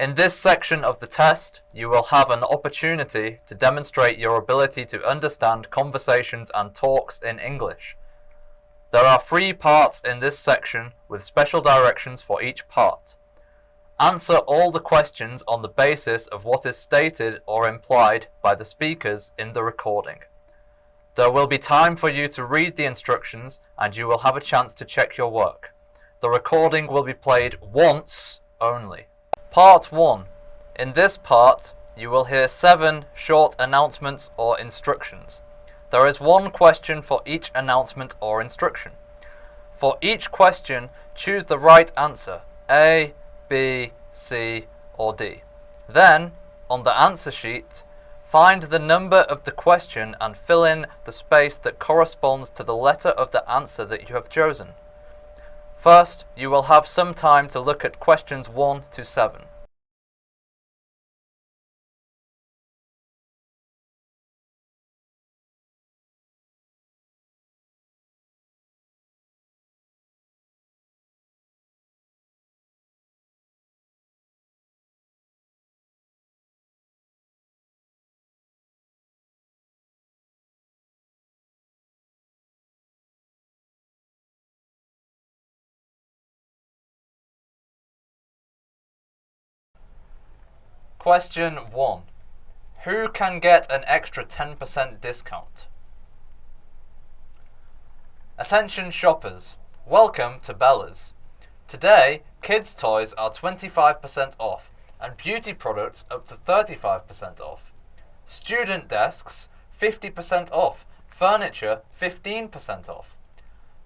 In this section of the test, you will have an opportunity to demonstrate your ability to understand conversations and talks in English. There are 3 parts in this section with special directions for each part. Answer all the questions on the basis of what is stated or implied by the speakers in the recording. There will be time for you to read the instructions and you will have a chance to check your work. The recording will be played once only. Part 1. In this part, you will hear 7 short announcements or instructions. There is 1 question for each announcement or instruction. For each question, choose the right answer, A, B, C, or D. Then, on the answer sheet, find the number of the question and fill in the space that corresponds to the letter of the answer that you have chosen. First, you will have some time to look at questions 1 to 7. Question 1. Who can get an extra 10% discount? Attention shoppers, welcome to Bella's. Today, kids' toys are 25% off and beauty products up to 35% off. Student desks, 50% off, furniture, 15% off.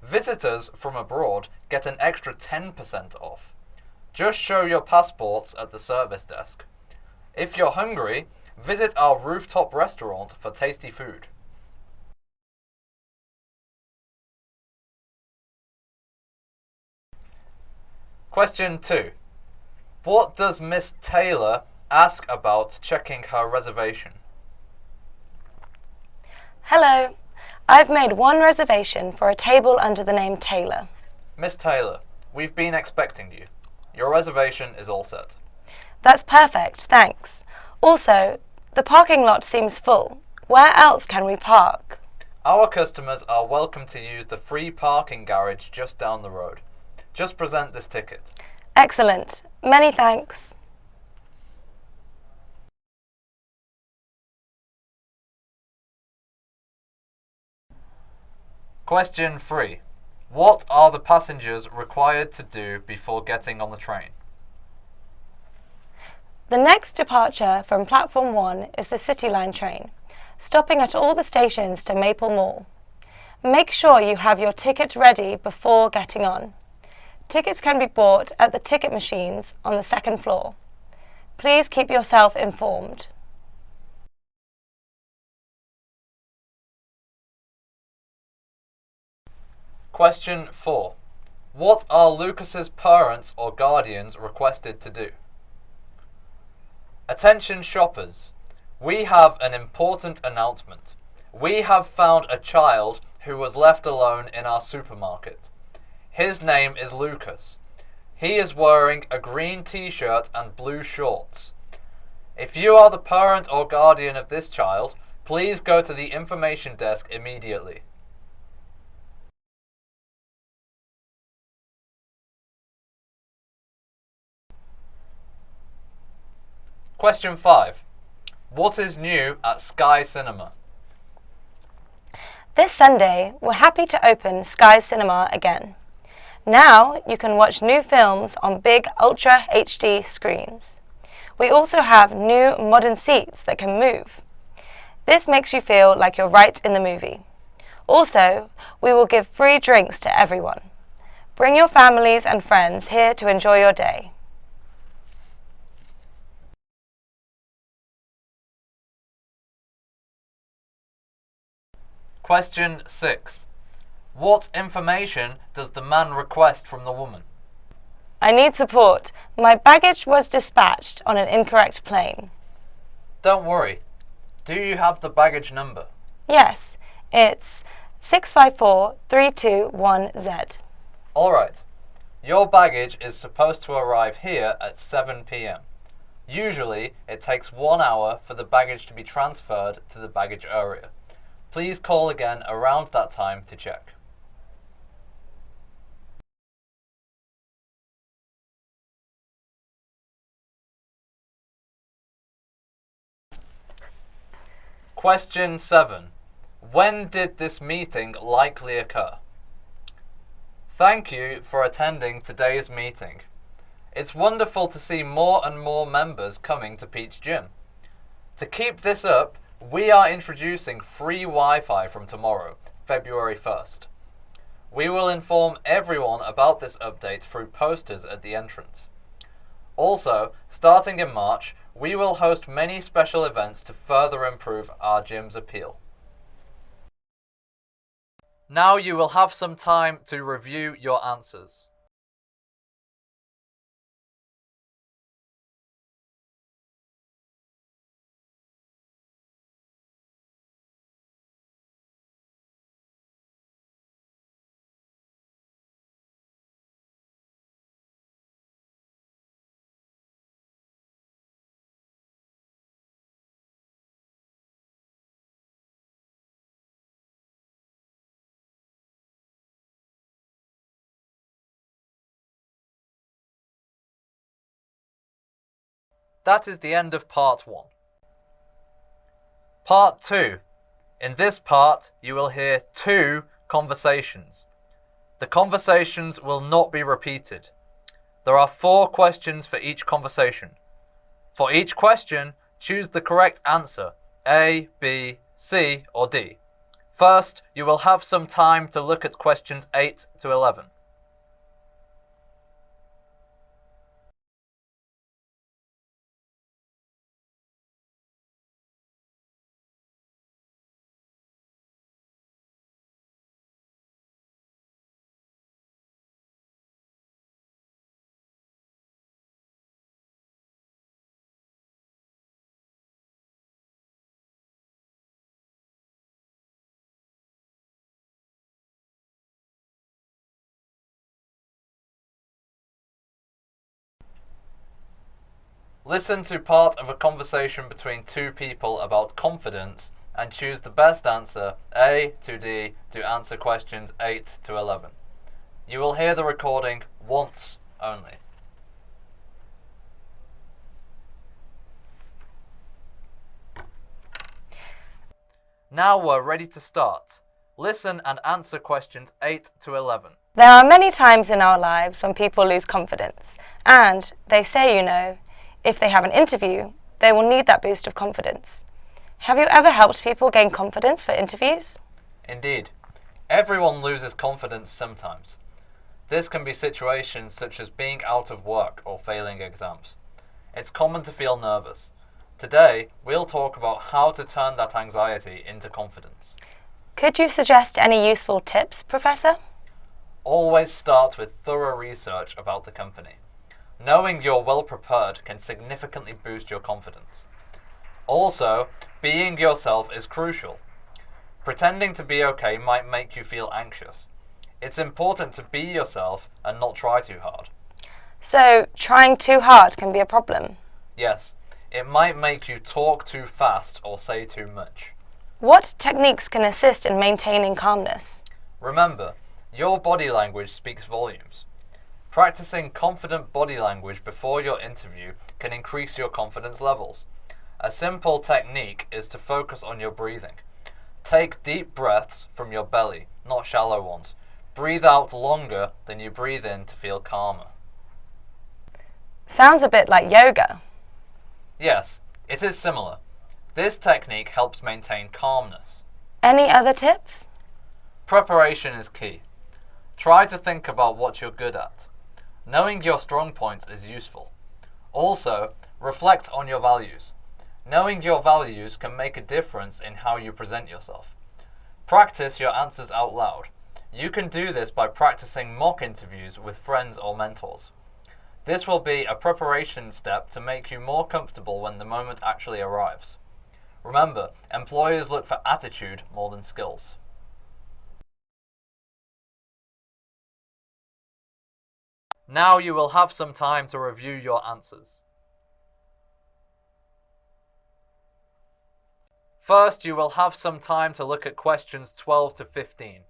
Visitors from abroad get an extra 10% off. Just show your passports at the service desk. If you're hungry, visit our rooftop restaurant for tasty food. Question 2. What does Miss Taylor ask about checking her reservation? Hello, I've made 1 reservation for a table under the name Taylor. Miss Taylor, we've been expecting you. Your reservation is all set. That's perfect, thanks. Also, the parking lot seems full. Where else can we park? Our customers are welcome to use the free parking garage just down the road. Just present this ticket. Excellent. Many thanks. Question 3. What are the passengers required to do before getting on the train? The next departure from Platform 1 is the City Line train, stopping at all the stations to Maple Mall. Make sure you have your ticket ready before getting on. Tickets can be bought at the ticket machines on the 2nd floor. Please keep yourself informed. Question 4. What are Lucas's parents or guardians requested to do? Attention shoppers, we have an important announcement. We have found a child who was left alone in our supermarket. His name is Lucas. He is wearing a green t-shirt and blue shorts. If you are the parent or guardian of this child, please go to the information desk immediately. Question 5. What is new at Sky Cinema? This Sunday, we're happy to open Sky Cinema again. Now you can watch new films on big Ultra HD screens. We also have new modern seats that can move. This makes you feel like you're right in the movie. Also, we will give free drinks to everyone. Bring your families and friends here to enjoy your day. Question 6. What information does the man request from the woman? I need support. My baggage was dispatched on an incorrect plane. Don't worry. Do you have the baggage number? Yes, it's 654321Z. Alright. Your baggage is supposed to arrive here at 7 p.m. Usually, it takes 1 hour for the baggage to be transferred to the baggage area. Please call again around that time to check. Question 7. When did this meeting likely occur? Thank you for attending today's meeting. It's wonderful to see more and more members coming to Peach Gym. To keep this up, we are introducing free Wi-Fi from tomorrow, February 1st. We will inform everyone about this update through posters at the entrance. Also, starting in March, we will host many special events to further improve our gym's appeal. Now you will have some time to review your answers. That is the end of part 1. Part 2. In this part, you will hear 2 conversations. The conversations will not be repeated. There are 4 questions for each conversation. For each question, choose the correct answer, A, B, C, or D. First, you will have some time to look at questions 8 to 11. Listen to part of a conversation between 2 people about confidence and choose the best answer, A to D, to answer questions 8 to 11. You will hear the recording once only. Now we're ready to start. Listen and answer questions 8 to 11. There are many times in our lives when people lose confidence, and they say, if they have an interview, they will need that boost of confidence. Have you ever helped people gain confidence for interviews? Indeed. Everyone loses confidence sometimes. This can be situations such as being out of work or failing exams. It's common to feel nervous. Today, we'll talk about how to turn that anxiety into confidence. Could you suggest any useful tips, Professor? Always start with thorough research about the company. Knowing you're well prepared can significantly boost your confidence. Also, being yourself is crucial. Pretending to be okay might make you feel anxious. It's important to be yourself and not try too hard. So, trying too hard can be a problem? Yes, it might make you talk too fast or say too much. What techniques can assist in maintaining calmness? Remember, your body language speaks volumes. Practicing confident body language before your interview can increase your confidence levels. A simple technique is to focus on your breathing. Take deep breaths from your belly, not shallow ones. Breathe out longer than you breathe in to feel calmer. Sounds a bit like yoga. Yes, it is similar. This technique helps maintain calmness. Any other tips? Preparation is key. Try to think about what you're good at. Knowing your strong points is useful. Also, reflect on your values. Knowing your values can make a difference in how you present yourself. Practice your answers out loud. You can do this by practicing mock interviews with friends or mentors. This will be a preparation step to make you more comfortable when the moment actually arrives. Remember, employers look for attitude more than skills. Now you will have some time to review your answers. First, you will have some time to look at questions 12 to 15.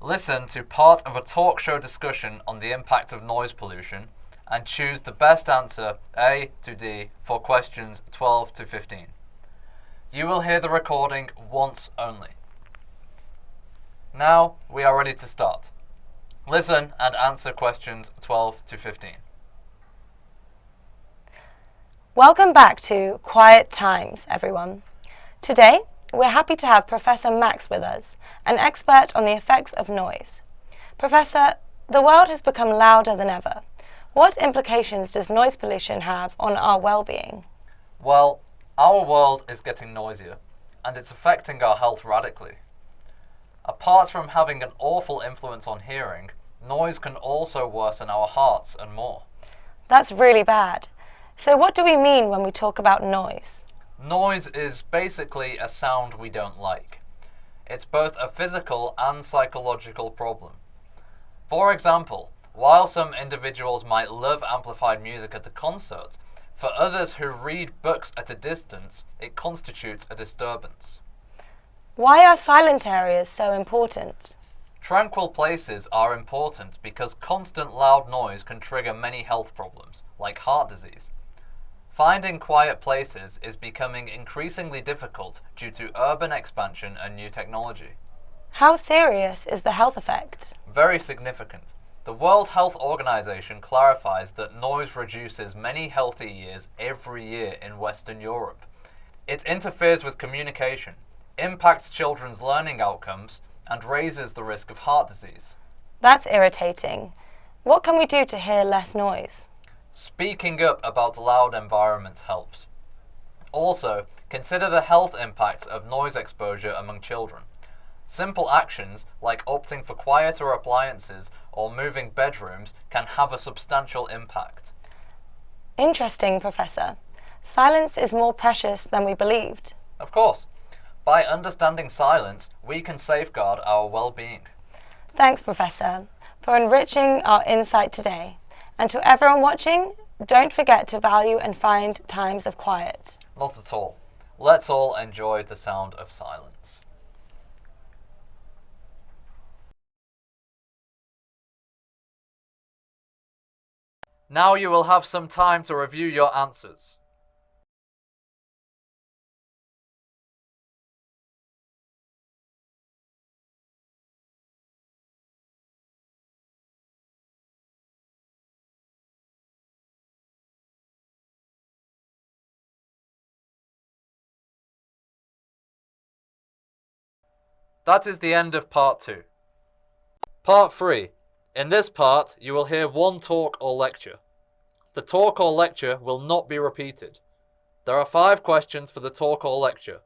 Listen to part of a talk show discussion on the impact of noise pollution and choose the best answer, A to D, for questions 12 to 15. You will hear the recording once only. Now we are ready to start. Listen and answer questions 12 to 15. Welcome back to Quiet Times, everyone. Today, we're happy to have Professor Max with us, an expert on the effects of noise. Professor, the world has become louder than ever. What implications does noise pollution have on our well-being? Well, our world is getting noisier, and it's affecting our health radically. Apart from having an awful influence on hearing, noise can also worsen our hearts and more. That's really bad. So what do we mean when we talk about noise? Noise is basically a sound we don't like. It's both a physical and psychological problem. For example, while some individuals might love amplified music at a concert, for others who read books at a distance, it constitutes a disturbance. Why are silent areas so important? Tranquil places are important because constant loud noise can trigger many health problems, like heart disease. Finding quiet places is becoming increasingly difficult due to urban expansion and new technology. How serious is the health effect? Very significant. The World Health Organization clarifies that noise reduces many healthy years every year in Western Europe. It interferes with communication, impacts children's learning outcomes, and raises the risk of heart disease. That's irritating. What can we do to hear less noise? Speaking up about loud environments helps. Also, consider the health impacts of noise exposure among children. Simple actions like opting for quieter appliances or moving bedrooms can have a substantial impact. Interesting, Professor. Silence is more precious than we believed. Of course, by understanding silence, we can safeguard our well-being. Thanks, Professor, for enriching our insight today. And to everyone watching, don't forget to value and find times of quiet. Not at all. Let's all enjoy the sound of silence. Now you will have some time to review your answers. That is the end of part 2. Part 3. In this part, you will hear one talk or lecture. The talk or lecture will not be repeated. There are 5 questions for the talk or lecture.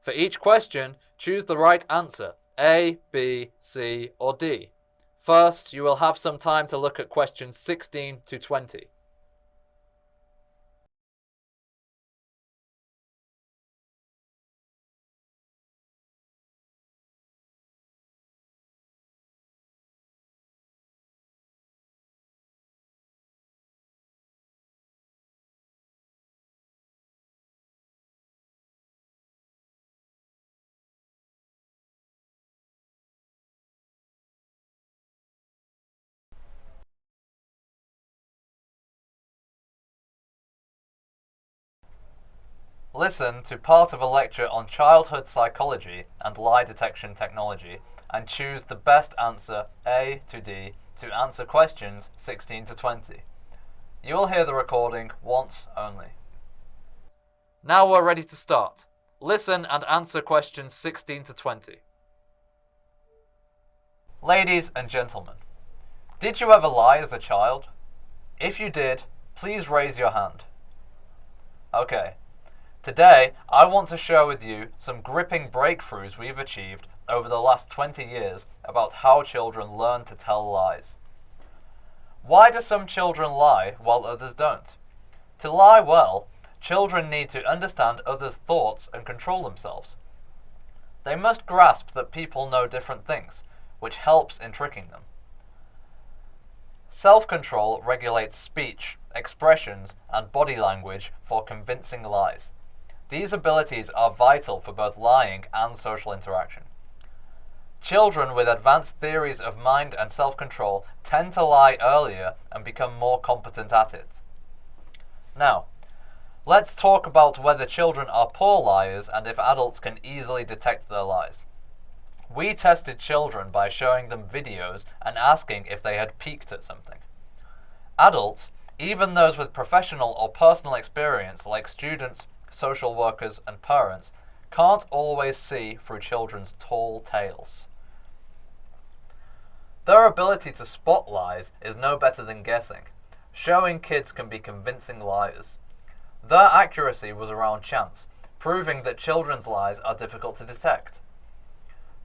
For each question, choose the right answer, A, B, C, or D. First, you will have some time to look at questions 16 to 20. Listen to part of a lecture on childhood psychology and lie detection technology and choose the best answer, A to D, to answer questions 16 to 20. You will hear the recording once only. Now we're ready to start. Listen and answer questions 16 to 20. Ladies and gentlemen, did you ever lie as a child? If you did, please raise your hand. Okay. Today, I want to share with you some gripping breakthroughs we've achieved over the last 20 years about how children learn to tell lies. Why do some children lie while others don't? To lie well, children need to understand others' thoughts and control themselves. They must grasp that people know different things, which helps in tricking them. Self-control regulates speech, expressions, and body language for convincing lies. These abilities are vital for both lying and social interaction. Children with advanced theories of mind and self-control tend to lie earlier and become more competent at it. Now, let's talk about whether children are poor liars and if adults can easily detect their lies. We tested children by showing them videos and asking if they had peeked at something. Adults, even those with professional or personal experience like students, social workers, and parents, can't always see through children's tall tales. Their ability to spot lies is no better than guessing. Showing kids can be convincing liars. Their accuracy was around chance, proving that children's lies are difficult to detect.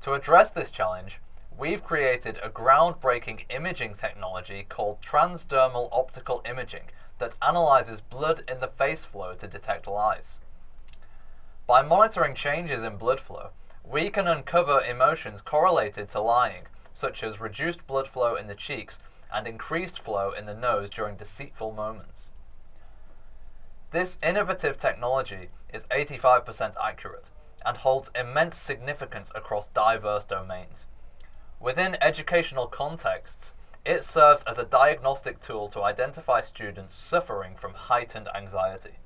To address this challenge, we've created a groundbreaking imaging technology called transdermal optical imaging that analyzes blood in the face flow to detect lies. By monitoring changes in blood flow, we can uncover emotions correlated to lying, such as reduced blood flow in the cheeks and increased flow in the nose during deceitful moments. This innovative technology is 85% accurate and holds immense significance across diverse domains. Within educational contexts, it serves as a diagnostic tool to identify students suffering from heightened anxiety.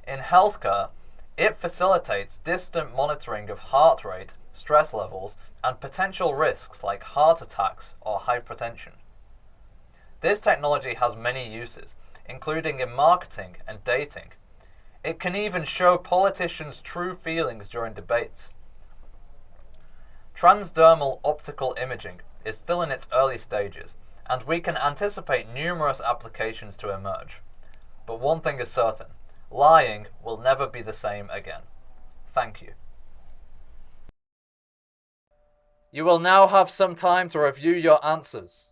In healthcare, it facilitates distant monitoring of heart rate, stress levels, and potential risks like heart attacks or hypertension. This technology has many uses, including in marketing and dating. It can even show politicians' true feelings during debates. Transdermal optical imaging is still in its early stages, and we can anticipate numerous applications to emerge. But one thing is certain, lying will never be the same again. Thank you. You will now have some time to review your answers.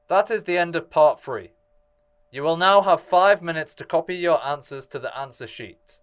That is the end of part 3. You will now have 5 minutes to copy your answers to the answer sheet.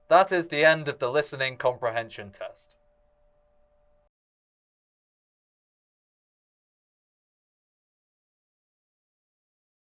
That is the end of the listening comprehension test.